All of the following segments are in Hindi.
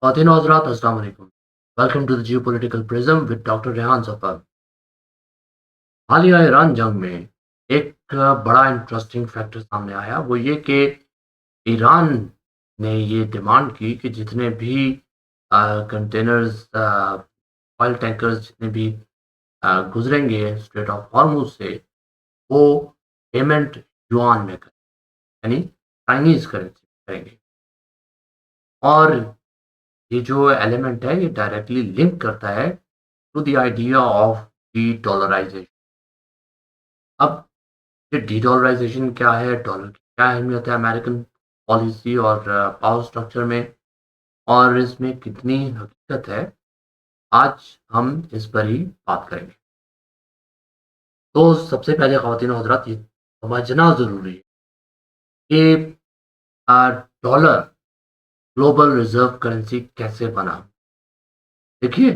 खातिन और हज़रात अस्सलाम वालेकुम। Welcome to the geopolitical prism with doctor Rehan Safar. हालिया ईरान जंग में एक बड़ा इंटरेस्टिंग फैक्टर सामने आया, वो ये कि ईरान ने ये डिमांड की कि जितने भी कंटेनर्स, ऑयल टैंकर्स जितने भी गुजरेंगे स्ट्रेट ऑफ हॉर्मुज से, वो पेमेंट युआन में करें, यानी चाइनीज करेंसी करेंगे। और ये जो एलिमेंट है ये डायरेक्टली लिंक करता है टू द आइडिया ऑफ डी-डॉलराइज़ेशन। अब ये डी-डॉलराइज़ेशन क्या है? डॉलर की क्या अहमियत है अमेरिकन पॉलिसी और पावर स्ट्रक्चर में, और इसमें कितनी हकीकत है? आज हम इस पर ही बात करेंगे। तो सबसे पहले ख़वातीन और हज़रात, ये समझना ज़रूरी है कि डॉलर ग्लोबल रिज़र्व करेंसी कैसे बना? देखिए,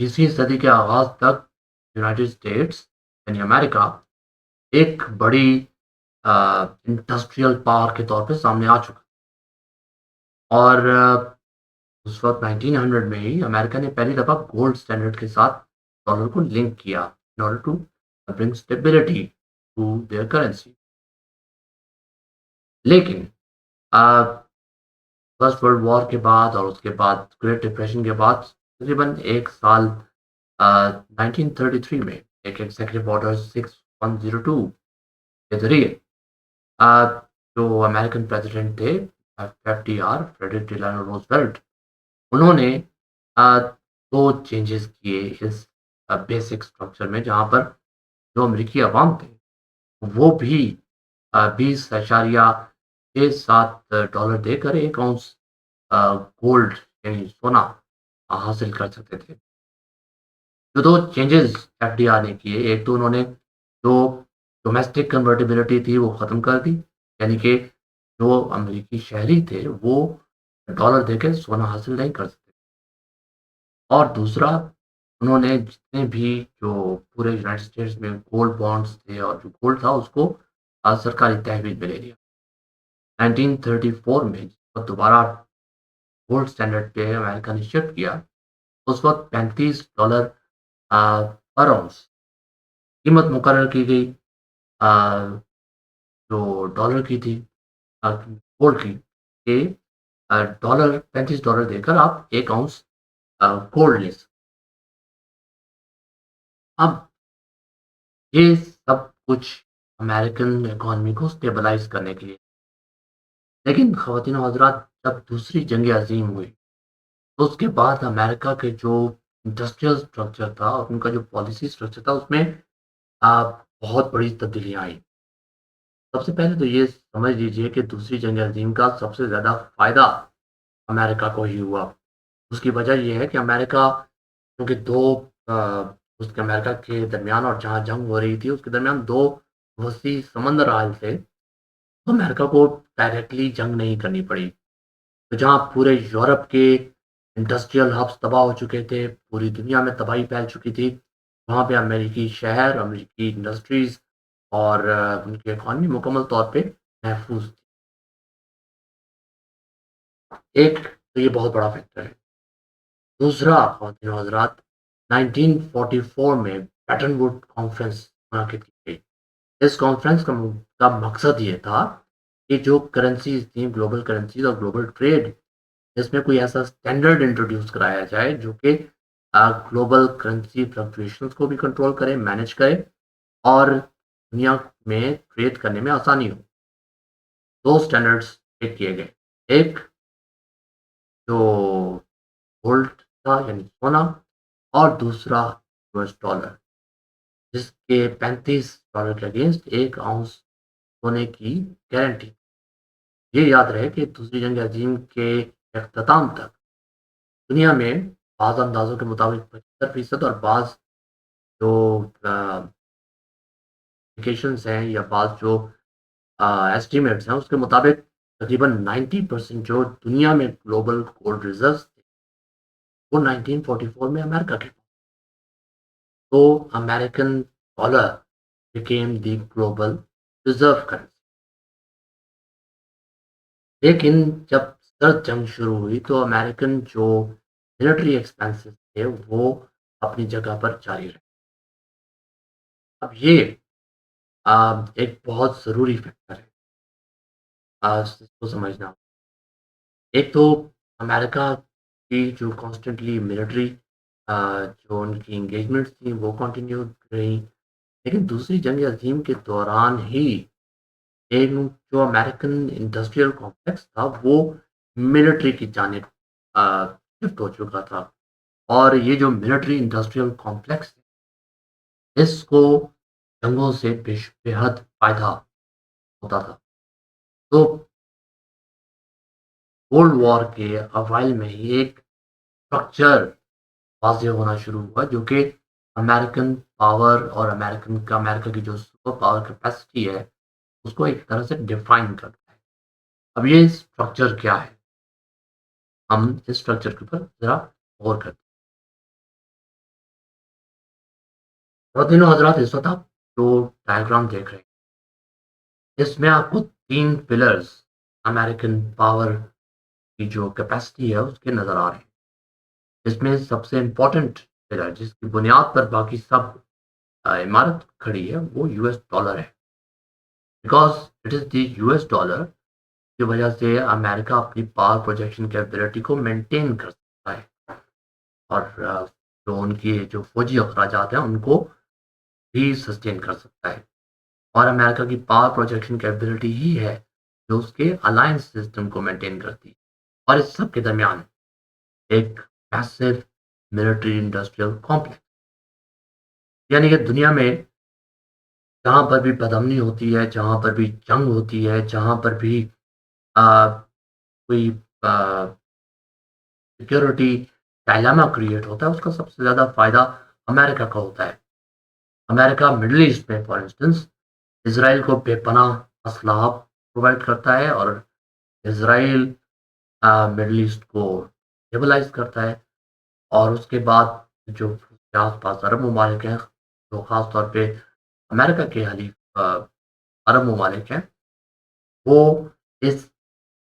20वीं सदी के आगाज़ तक यूनाइटेड स्टेट्स यानी अमेरिका एक बड़ी इंडस्ट्रियल पावर के तौर पे सामने आ चुका। और उस वक़्त 1900 में ही अमेरिका ने पहली दफ़ा गोल्ड स्टैंडर्ड के साथ डॉलर को लिंक किया in order to bring stability to their currency. लेकिन अ, फर्स्ट वर्ल्ड वॉर के बाद और उसके बाद ग्रेट डिप्रेशन के बाद तकरीबन 1 साल 1933 में एक एग्ज़ीक्यूटिव ऑर्डर 6102 के ज़रिए अ, जो अमेरिकन प्रेसिडेंट थे एफडीआर फ्रेडरिक डिलानो रूजवेल्ट, उन्होंने अ, 2 चेंजेस किए इस बेसिक स्ट्रक्चर में, जहाँ पर जो अमेरिकी अवाम थे, वो भी 20.67 देकर 1 औंस गोल्ड यानी सोना हासिल कर सकते थे। जो 2 चेंजेस एफडीआर ने किए, एक तो उन्होंने जो डोमेस्टिक कन्वर्टिबिलिटी थी वो ख़त्म कर दी, यानी कि जो अमेरिकी शहरी थे वो डॉलर देके सोना हासिल नहीं कर सकते। और दूसरा, उन्होंने जितने भी जो पूरे यूनाइटेड स्टेट्स में गोल्ड बॉन्ड्स थे और जो गोल्ड था उसको सरकारी तहवील में ले लिया। 1934 में जब दोबारा गोल्ड स्टैंडर्ड पे अमेरिका ने शिफ्ट किया, उस वक़्त $35 पर औंस कीमत मुकर्रर की गई, अ, जो डॉलर की थी, गोल्ड की, कि डॉलर $35 देकर आप 1 औंस गोल्ड ले सकते। अब ये सब कुछ अमेरिकन इकोनॉमी को स्टेबलाइज़ करने के लिए। लेकिन ख़वातीन और हज़रात, जब दूसरी जंग अज़ीम हुई, तो उसके बाद अमेरिका के जो इंडस्ट्रियल स्ट्रक्चर था और उनका जो पॉलिसी स्ट्रक्चर था, उसमें अ, बहुत बड़ी तब्दीलियाँ आई। सबसे पहले तो ये समझ लीजिए कि दूसरी जंग अज़ीम का सबसे ज़्यादा फ़ायदा अमेरिका को ही हुआ। उसकी वजह ये है कि अमेरिका, क्योंकि 2 उसके अमेरिका के दरमियान और जहाँ जंग हो रही थी, उसके दरमियान 2 वसीह समंदर हाल थे, तो अमेरिका को डायरेक्टली जंग नहीं करनी पड़ी। तो जहाँ पूरे यूरोप के इंडस्ट्रियल हब्स तबाह हो चुके थे, पूरी दुनिया में तबाही फैल चुकी थी, वहाँ पे अमेरिकी शहर, अमेरिकी इंडस्ट्रीज़ और उनकी इकॉनमी मुकम्मल तौर पे महफूज़ थी। एक तो ये बहुत बड़ा फैक्टर है। दूसरा, ख़वातीन और हज़रात, 1944 में ब्रेटन वुड कॉन्फ्रेंस मुनक़िद की गई। इस कॉन्फ्रेंस का मकसद ये था कि जो करेंसीज़ थी, ग्लोबल करेंसीज़ और ग्लोबल ट्रेड, इसमें कोई ऐसा स्टैंडर्ड इंट्रोड्यूस कराया जाए जो कि ग्लोबल करेंसी फ्लक्चुएशंस को भी कंट्रोल करे, मैनेज करे और दुनिया में ट्रेड करने में आसानी हो। 2 स्टैंडर्ड्स सेट किए गए। एक जो गोल्ड था यानी सोना, और दूसरा यूएस डॉलर, जिसके $35 के अगेंस्ट 1 औंस सोने की गारंटी। ये याद रहे कि दूसरी जंग अज़ीम के इख्तिताम तक दुनिया में बाज़ अंदाज़ों के मुताबिक 75% और बाज़ जो एप्लीकेशंस हैं या बाज़ जो एस्टिमेट्स हैं, उसके मुताबिक तकरीबन 90% जो दुनिया में ग्लोबल गोल्ड रिज़र्व्स थे, वो 1944 में अमेरिका के। तो American dollar became the global reserve currency. लेकिन जब जब जंग शुरू हुई तो अमेरिकन जो मिलिट्री एक्सपेंसेस थे वो अपनी जगह पर जारी रहे। अब ये एक बहुत ज़रूरी फैक्टर है इसको समझना। एक तो अमेरिका की जो कॉन्स्टेंटली मिलिट्री जो उनकी एंगेजमेंट्स थी वो कंटिन्यू रही। लेकिन दूसरी जंग अज़ीम के दौरान ही एक जो अमेरिकन इंडस्ट्रियल कॉम्प्लेक्स था वो मिलिट्री की जानिब शिफ्ट हो चुका था। और ये जो मिलिट्री इंडस्ट्रियल कॉम्प्लेक्स इसको जंगों से बेहद फ़ायदा होता था। तो कोल्ड वॉर के अवाइल में ही एक स्ट्रक्चर वाज़ेह होना शुरू हुआ जो कि अमेरिकन पावर और अमेरिका की जो सुपर पावर कैपेसिटी है, उसको एक तरह से डिफाइन करता है। अब ये स्ट्रक्चर क्या है? हम इस स्ट्रक्चर के ऊपर ज़रा गौर करते हैं। खातिन-ओ हज़रात, इस वक़्त आप जो डायग्राम देख रहे हैं, इसमें आपको 3 पिलर्स अमेरिकन पावर की जो कैपेसिटी है उसके नज़र आ रहे हैं। इसमें सबसे इम्पोर्टेंट पिलर जिसकी बुनियाद पर बाकी सब इमारत खड़ी है वो यूएस डॉलर है। Because it is the US dollar की वजह से अमेरिका अपनी पावर प्रोजेक्शन कैपेबिलिटी को मेंटेन कर सकता है और जो उनकी जो फौजी अखराजात हैं उनको भी सस्टेन कर सकता है। और अमेरिका की पावर प्रोजेक्शन कैपेबिलिटी ही है जो उसके अलायंस सिस्टम को मेंटेन करती है। और इस सब के दरमियान एक मैसिव मिलिट्री इंडस्ट्रियल कॉम्प्लेक्स, यानी कि दुनिया में जहाँ पर भी बदअमनी होती है, जहाँ पर भी जंग होती है, जहाँ पर भी अ, कोई सिक्योरिटी डायलेमा क्रिएट होता है, उसका सबसे ज़्यादा फ़ायदा अमेरिका का होता है। अमेरिका मिडल ईस्ट में फॉर इंस्टेंस इज़राइल को बेपनाह असलहा प्रोवाइड करता है और इज़राइल मिडल ईस्ट को स्टेबलाइज़ करता है। और उसके बाद जो उसके आस-पास अरब ममालिक हैं, जो ख़ास तौर पे अमेरिका के हलीफ अरब ममालिक हैं, वो इस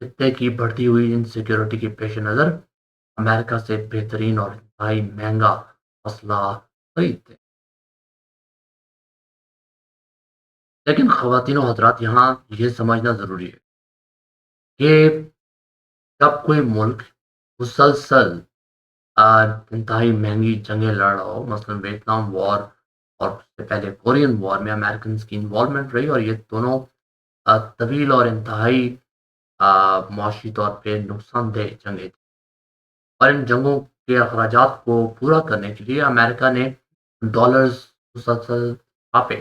खित्ते की बढ़ती हुई इनसिक्योरिटी के पेश नज़र अमेरिका से बेहतरीन और इंतहाई महँगा असलहा खरीदते हैं। लेकिन ख़वातीन और हज़रात, यहाँ ये समझना ज़रूरी है कि जब कोई मुल्क मुसलसल इंतहाई महँगी जंगें लड़ रहा हो, मसलन वियतनाम वॉर और उससे पहले कोरियन वॉर में अमेरिकन्स की इन्वॉल्वमेंट रही और ये दोनों तवील और इंतहाई मुआशी तौर पे नुकसानदेह जंगें थी। और इन जंगों के अखराजात को पूरा करने के लिए अमेरिका ने डॉलर्स मुसलसल छापे।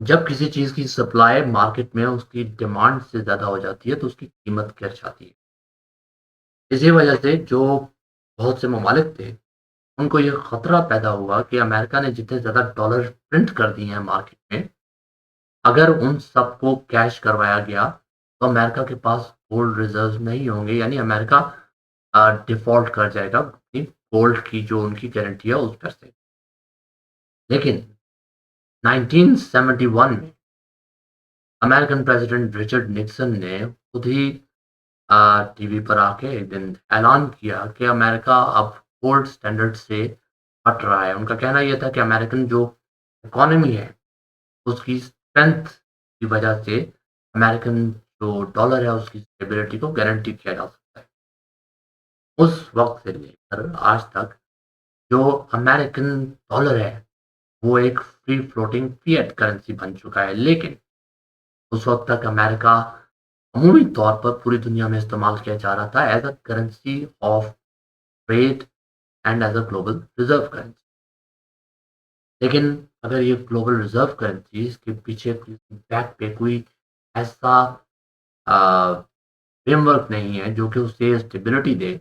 जब किसी चीज़ की सप्लाई मार्केट में उसकी डिमांड से ज़्यादा हो जाती है, तो उसकी कीमत गिर जाती है। इसी वजह से जो बहुत से ममालिक थे, उनको ये खतरा पैदा हुआ कि अमेरिका ने जितने ज़्यादा डॉलर प्रिंट कर दिए हैं मार्केट में, अगर उन सबको कैश करवाया गया, तो अमेरिका के पास गोल्ड रिज़र्व्स नहीं होंगे, यानी अमेरिका डिफ़ॉल्ट कर जाएगा अपनी गोल्ड की जो उनकी गारंटी है उस पर से। लेकिन 1971 में अमेरिकन प्रेसिडेंट रिचर्ड निक्सन ने खुद ही टीवी पर आके एक दिन ऐलान किया कि अमेरिका अब गोल्ड स्टैंडर्ड से हट रहा है। उनका कहना ये था कि अमेरिकन जो इकोनॉमी है, उसकी स्ट्रेंथ की वजह से अमेरिकन जो डॉलर है, उसकी स्टेबिलिटी को गारंटी किया जा सकता है। उस वक़्त से लेकर आज तक जो अमेरिकन डॉलर है, वो एक फ्री फ्लोटिंग फ़िएट करेंसी बन चुका है। लेकिन उस वक़्त तक अमेरिका अमूमी तौर पर पूरी दुनिया में इस्तेमाल किया जा रहा था as a currency of trade and as a global reserve currency. लेकिन अगर ये ग्लोबल रिज़र्व करेंसी इसके पीछे बैक पे कोई ऐसा अ, फ्रेमवर्क नहीं है जो कि उसे स्टेबिलिटी दे,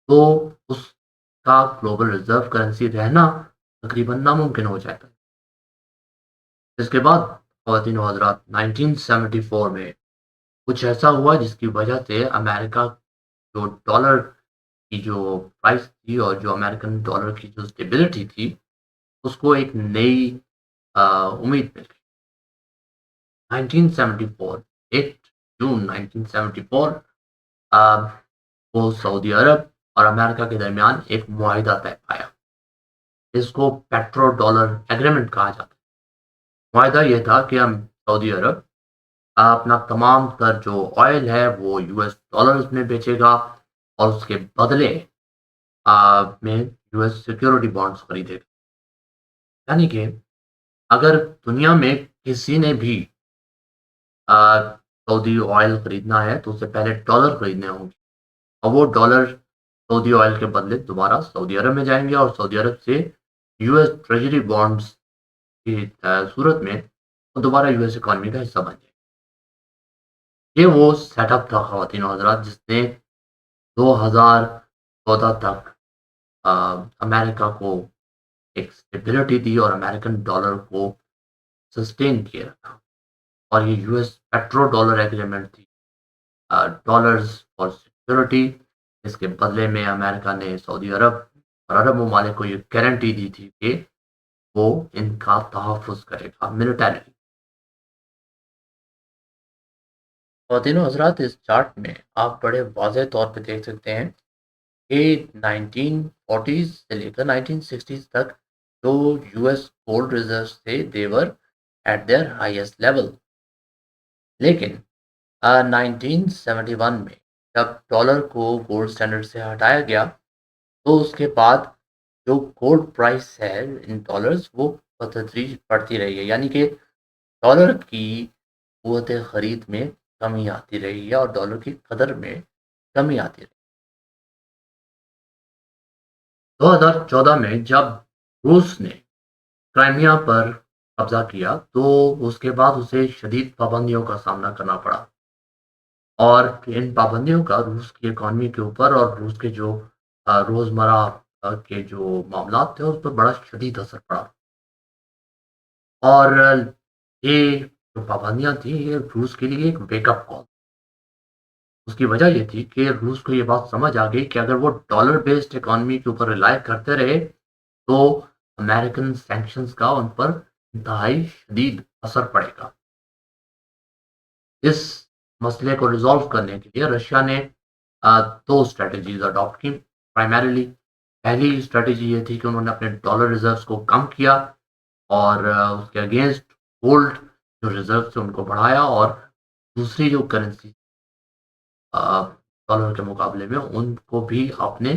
तो उसका ग्लोबल रिज़र्व करेंसी रहना तकरीबन नामुमकिन हो जाएगा। इसके बाद ख़वातीन और हज़रात, 1974 में कुछ ऐसा हुआ जिसकी वजह से अमेरिका जो डॉलर की जो प्राइस थी और जो अमेरिकन डॉलर की जो स्टेबिलिटी थी, उसको एक नई उम्मीद मिल गई। 1974 एक जून 1974 वो सऊदी अरब और अमेरिका के दरमियान एक मुआहिदा तय पाया। इसको पेट्रो डॉलर एग्रीमेंट कहा जाता है। मुआहिदा ये था कि हम सऊदी अरब अपना तमाम तर जो ऑयल है वो यूएस डॉलर्स में बेचेगा और उसके बदले में यूएस सिक्योरिटी बॉन्ड्स खरीदेगा। यानी कि अगर दुनिया में किसी ने भी अ, सऊदी ऑयल खरीदना है तो उससे पहले डॉलर खरीदने होंगे और वो डॉलर सऊदी ऑयल के बदले दोबारा सऊदी अरब में जाएंगे और सऊदी अरब से यूएस ट्रेजरी बॉन्ड्स की सूरत में वो दोबारा यूएस इकॉनमी का हिस्सा बन जाएंगे। ये वो सेटअप था ख़वातीन और हज़रात जिसने 2014 तक अ, अमेरिका को एक स्टेबिलिटी दी और अमेरिकन डॉलर को सस्टेन किए रखा। और ये यूएस पेट्रो डॉलर एग्रीमेंट थी, डॉलर्स फॉर सिक्योरिटी। इसके बदले में अमेरिका ने सऊदी अरब और अरब ममालिक को ये गारंटी दी थी कि वो इनका तहफ़्फ़ुज़ करेगा मिलिटरी। ख़वातीन और हज़रात, इस चार्ट में आप बड़े वाज़ेह तौर पे देख सकते हैं कि 1940s से लेकर 1960s तक जो यूएस गोल्ड रिजर्व्स थे they were at their highest level. लेकिन 1971 में जब डॉलर को गोल्ड स्टैंडर्ड से हटाया गया तो उसके बाद जो गोल्ड प्राइस है इन डॉलर्स वो बतदरीज बढ़ती रही है। यानी कि डॉलर की क़ुव्वत ख़रीद में कमी आती रही है और डॉलर की कदर में कमी आती रही। 2014 में जब रूस ने क्राइमिया पर कब्ज़ा किया तो उसके बाद उसे शदीद पाबंदियों का सामना करना पड़ा और इन पाबंदियों का रूस की इकॉनमी के ऊपर और रूस के जो रोज़मर्रा के जो मामलात थे उस पर बड़ा शदीद असर पड़ा। और ये जो पाबंदियाँ थी ये रूस के लिए एक वेकअप कॉल। उसकी वजह ये थी कि रूस को ये बात समझ आ गई कि अगर वो डॉलर बेस्ड इकॉनमी के ऊपर रिलाय करते रहे तो अमेरिकन सैंक्शंस का उन पर इंतहाई शदीद असर पड़ेगा। इस मसले को रिज़ॉल्व करने के लिए रशिया ने 2 स्ट्रैटेजीज़ अडॉप्ट की। प्राइमरीली पहली स्ट्रैटेजी ये थी कि उन्होंने अपने डॉलर रिज़र्व्स को कम किया और उसके अगेंस्ट गोल्ड जो रिज़र्व्स थे उनको बढ़ाया और दूसरी जो करेंसी डॉलर के मुकाबले में उनको भी अपने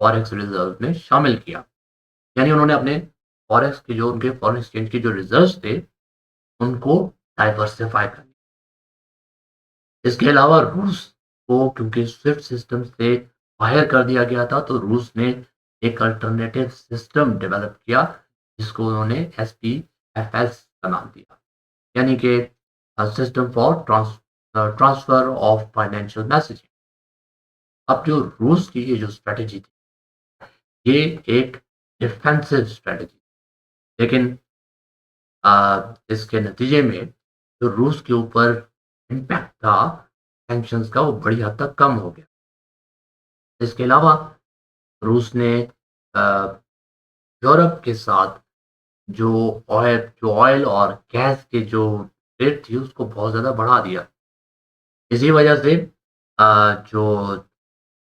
फॉरेक्स रिज़र्व में शामिल किया। यानी उन्होंने अपने फॉरेक्स के जो उनके फॉरेन एक्सचेंज के जो रिज़र्व्स थे उनको डाइवर्सिफ़ाई कर। इसके अलावा रूस को क्योंकि स्विफ्ट सिस्टम से बाहर कर दिया गया था तो रूस ने एक अल्टरनेटिव सिस्टम डेवलप किया जिसको उन्होंने एसपीएफएस का नाम दिया। यानी कि system for transfer of financial messaging. अब जो रूस की ये जो स्ट्रेटजी थी ये एक डिफेंसिव स्ट्रेटजी, लेकिन इसके नतीजे में जो रूस के ऊपर इम्पैक्ट था सैंक्शंस का वो बड़ी हद तक कम हो गया। इसके अलावा रूस ने अ, यूरोप के साथ जो ऑयल और गैस के जो रेट थी उसको बहुत ज़्यादा बढ़ा दिया। इसी वजह से जो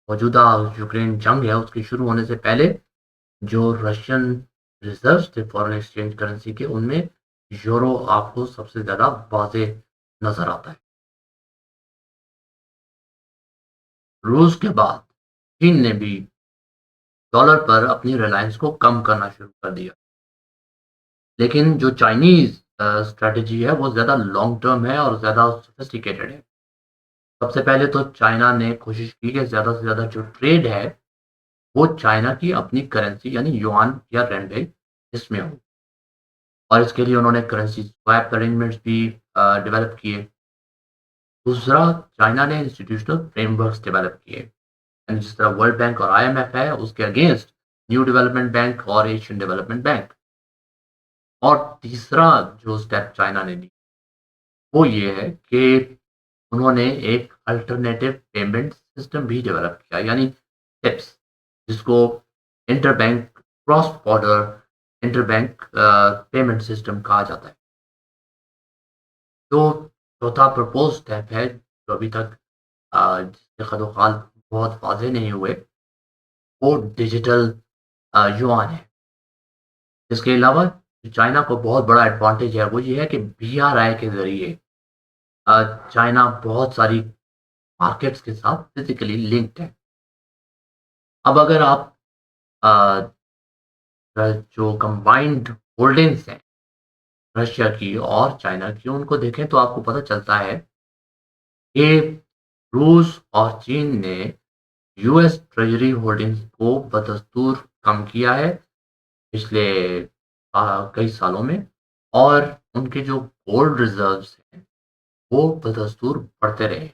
मौजूदा यूक्रेन जंग है उसके शुरू होने से पहले जो रशियन रिजर्व्स थे फॉरेन एक्सचेंज करेंसी के उनमें यूरो आपको सबसे ज़्यादा वाज़ेह नज़र आता है। रूस के बाद चीन ने भी डॉलर पर अपनी रिलायंस को कम करना शुरू कर दिया। लेकिन जो चाइनीज़ स्ट्रैटेजी है वो ज़्यादा लॉन्ग टर्म है और ज़्यादा सोफिस्टिकेटेड है। सबसे पहले तो चाइना ने कोशिश की कि ज़्यादा से ज़्यादा जो ट्रेड है वो चाइना की अपनी करेंसी यानी युआन या रेनबे इसमें हो और इसके लिए उन्होंने करेंसी स्वैप अरेंजमेंट्स भी डेवलप किए। दूसरा, चाइना ने इंस्टीट्यूशनल फ्रेमवर्क्स डेवलप किए यानी जिस तरह वर्ल्ड बैंक और आईएमएफ है उसके अगेंस्ट न्यू डेवलपमेंट बैंक और एशियन डेवलपमेंट बैंक। और तीसरा जो स्टेप चाइना ने ली वो ये है कि उन्होंने एक अल्टरनेटिव पेमेंट सिस्टम भी डेवलप किया यानी टिप्स जिसको interbank cross border interbank payment system कहा जाता है। जो चौथा प्रपोज स्टेप है जो अभी तक जिसके खदोखाल बहुत वाज़ेह नहीं हुए, वो डिजिटल युआन है। इसके अलावा जो चाइना को बहुत बड़ा एडवांटेज है, वो ये है कि बीआरआई के ज़रिए चाइना बहुत सारी मार्केट्स के साथ फिज़िकली लिंक्ड है। अब अगर आप अ, जो कंबाइंड होल्डिंग्स हैं रशिया की और चाइना की, उनको देखें तो आपको पता चलता है कि रूस और चीन ने यूएस ट्रेजरी होल्डिंग्स को बदस्तूर कम किया है पिछले कई सालों में, और उनके जो गोल्ड रिजर्व्स हैं, वो बदस्तूर बढ़ते रहे।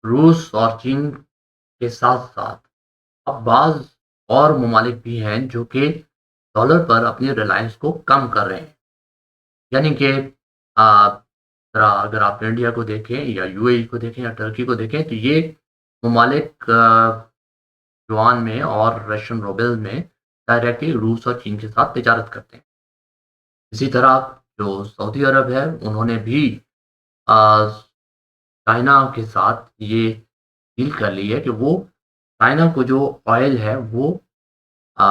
रूस और चीन के साथ-साथ अब बाज़ और ममालिक भी हैं जो कि डॉलर पर अपनी रिलायंस को कम कर रहे हैं। यानी कि अगर आप इंडिया को देखें या यूएई को देखें या टर्की को देखें, तो ये ममालिक युआन में और रशियन रूबल में डायरेक्टली रूस और चीन के साथ तिजारत करते हैं। इसी तरह जो सऊदी अरब है, उन्होंने भी अ, चाइना के साथ ये डील कर ली है कि वो चाइना को जो ऑयल है वो अ,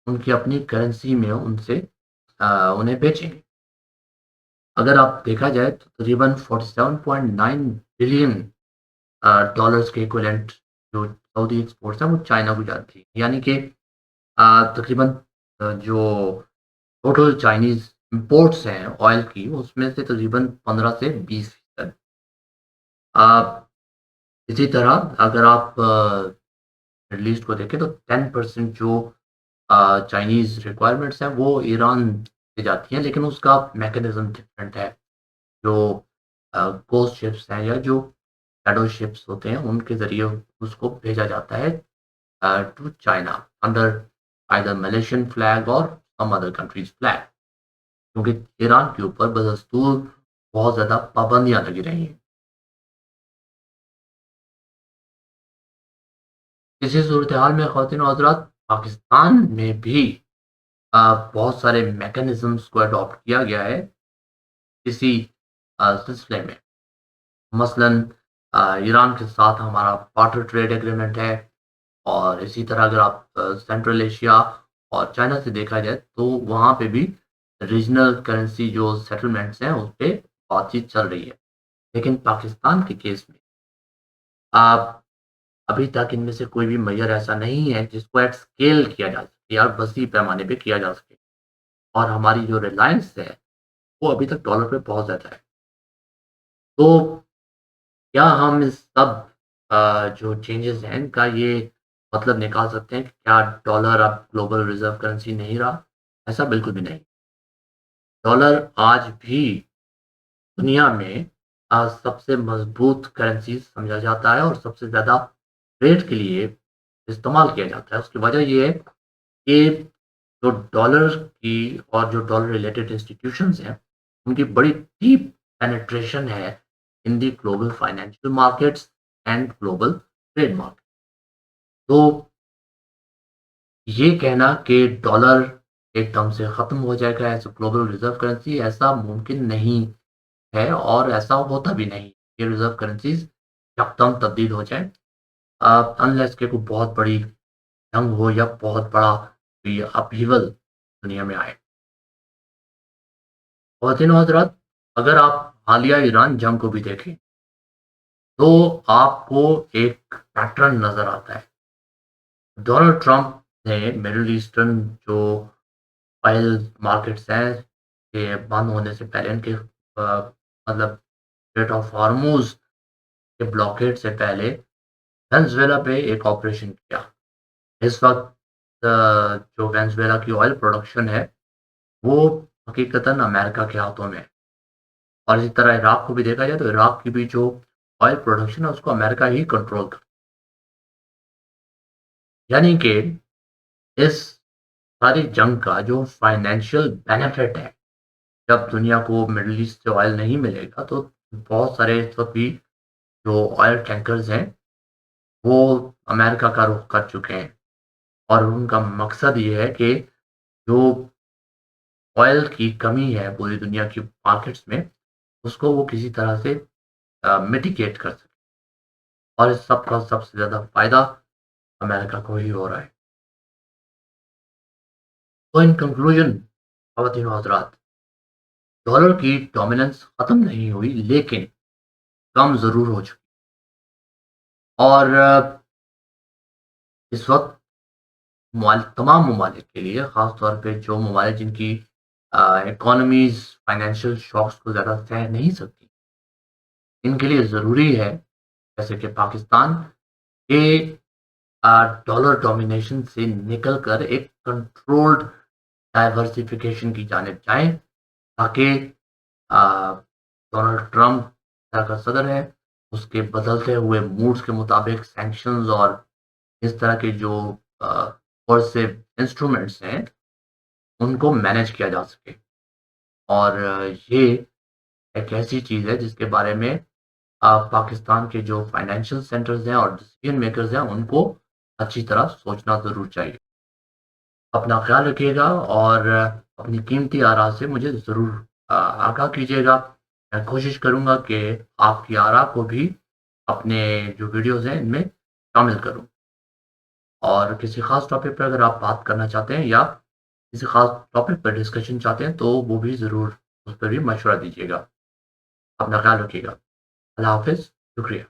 उनकी अपनी करेंसी में उनसे उन्हें बेचेंगे। अगर आप देखा जाए तो तकरीबन 47.9 बिलियन डॉलर्स के इक्विवेलेंट जो सऊदी एक्सपोर्ट्स हैं वो चाइना को जाती है। यानी कि तकरीबन जो टोटल चाइनीज़ इम्पोर्ट्स हैं ऑयल की, उसमें से तकरीबन 15 से 20%। अ, इसी तरह अगर आप मिडल ईस्ट को देखें तो 10% जो चाइनीज़ रिक्वायरमेंट्स हैं वो ईरान से जाती हैं, लेकिन उसका मैकेनिज़्म डिफरेंट है। जो गोस्ट शिप्स हैं या जो शैडो शिप्स होते हैं, उनके ज़रिए उसको भेजा जाता है to China under either Malaysian flag और सम अदर कंट्रीज़ फ्लैग, क्योंकि ईरान के ऊपर बदस्तूर बहुत ज़्यादा पाबंदियाँ लगी रही हैं। इसी सूरत-ए-हाल में ख़वातीन और हज़रात, पाकिस्तान में भी बहुत सारे मैकेनिज़्म्स को अडॉप्ट किया गया है इसी सिलसिले में। मसलन ईरान के साथ हमारा बार्टर ट्रेड एग्रीमेंट है, और इसी तरह अगर आप सेंट्रल एशिया और चाइना से देखा जाए तो वहाँ पे भी रीजनल करेंसी जो सेटलमेंट्स हैं उस पे बातचीत चल रही है। लेकिन पाकिस्तान के केस में आप अभी तक इनमें से कोई भी मेजर ऐसा नहीं है जिसको एट स्केल किया जा सके या वसी पैमाने पे किया जा सके, और हमारी जो रिलायंस है वो अभी तक डॉलर पे बहुत ज़्यादा है। तो क्या हम इस सब जो चेंजेस हैं इनका ये मतलब निकाल सकते हैं कि क्या डॉलर अब ग्लोबल रिज़र्व करेंसी नहीं रहा? ऐसा बिल्कुल भी नहीं। डॉलर आज भी दुनिया में सबसे मज़बूत करेंसी समझा जाता है और सबसे ज़्यादा ट्रेड के लिए इस्तेमाल किया जाता है। उसकी वजह ये है कि जो डॉलर की और जो डॉलर रिलेटेड इंस्टीट्यूशंस हैं, उनकी बड़ी डीप पेनिट्रेशन है in the global financial markets and global trade market. तो ये कहना कि डॉलर एकदम से ख़त्म हो जाएगा as a global reserve currency, ऐसा मुमकिन नहीं है और ऐसा होता भी नहीं। ये रिज़र्व करेंसीज़ यकदम तब्दील हो जाएँ, अनलेस कि कोई बहुत बड़ी जंग हो या बहुत बड़ा कोई अपहीवल दुनिया में आए। ख़वातीन और हज़रात, अगर आप हालिया ईरान जंग को भी देखें, तो आपको एक पैटर्न नज़र आता है। डोनाल्ड ट्रंप ने मिडल ईस्टर्न जो ऑयल मार्केट्स हैं, ये बंद होने से पहले इनके मतलब स्ट्रेट ऑफ हॉर्मूज़ के ब्लॉकेड से पहले वेनेज़ुएला पे एक ऑपरेशन किया। इस वक़्त जो वेनेज़ुएला की ऑयल प्रोडक्शन है, वो हकीकतन अमेरिका के हाथों में है, और इसी तरह इराक को भी देखा जाए तो इराक की भी जो ऑयल प्रोडक्शन है उसको अमेरिका ही कंट्रोल कर, यानी कि इस सारी जंग का जो फाइनेंशियल बेनिफिट है, जब दुनिया को मिडल ईस्ट से ऑयल नहीं मिलेगा तो बहुत सारे इस वक़्त भी जो ऑयल टैंकर्स हैं, वो अमेरिका का रुख कर चुके हैं, और उनका मकसद ये है कि जो ऑयल की कमी है पूरी दुनिया की मार्केट्स में, उसको वो किसी तरह से मिटिगेट कर सकें और इस सब का सबसे ज़्यादा फ़ायदा अमेरिका को ही हो रहा है। तो इन कंक्लूजन ख़वातीन और हज़रात, डॉलर की डोमिनेंस ख़त्म नहीं हुई लेकिन कम ज़रूर हो चुकी और इस वक़्त तमाम ममालिक के लिए ख़ास तौर पे जो ममालिक जिनकी इकोनॉमीज़ फाइनेंशियल शॉक्स को ज़्यादा सह नहीं सकती, इनके लिए ज़रूरी है जैसे कि पाकिस्तान के डॉलर डोमिनेशन से निकल कर एक कंट्रोल्ड डाइवर्सिफ़िकेशन की जानिब जाएँ ताकि डोनाल्ड ट्रंप तरह का सदर है, उसके बदलते हुए मूड्स के मुताबिक सैंक्शंस और इस तरह के जो अ, कोर्सिव इंस्ट्रूमेंट्स हैं, उनको मैनेज किया जा सके और ये एक ऐसी चीज़ है जिसके बारे में पाकिस्तान के जो फाइनेंशियल सेंटर्स हैं और डिसीजन मेकर्स हैं, उनको अच्छी तरह सोचना ज़रूर चाहिए। अपना ख़्याल रखिएगा और अपनी कीमती आरा से मुझे ज़रूर आगाह कीजिएगा। मैं कोशिश करूँगा कि आपकी आरा को भी अपने जो वीडियोज़ हैं, इनमें शामिल करूँ और किसी ख़ास टॉपिक पे अगर आप बात करना चाहते हैं या किसी ख़ास टॉपिक पर डिस्कशन चाहते हैं, तो वो भी ज़रूर उस पे भी मशवरा दीजिएगा। अपना ख़्याल रखिएगा। अल्लाह हाफ़िज़, शुक्रिया।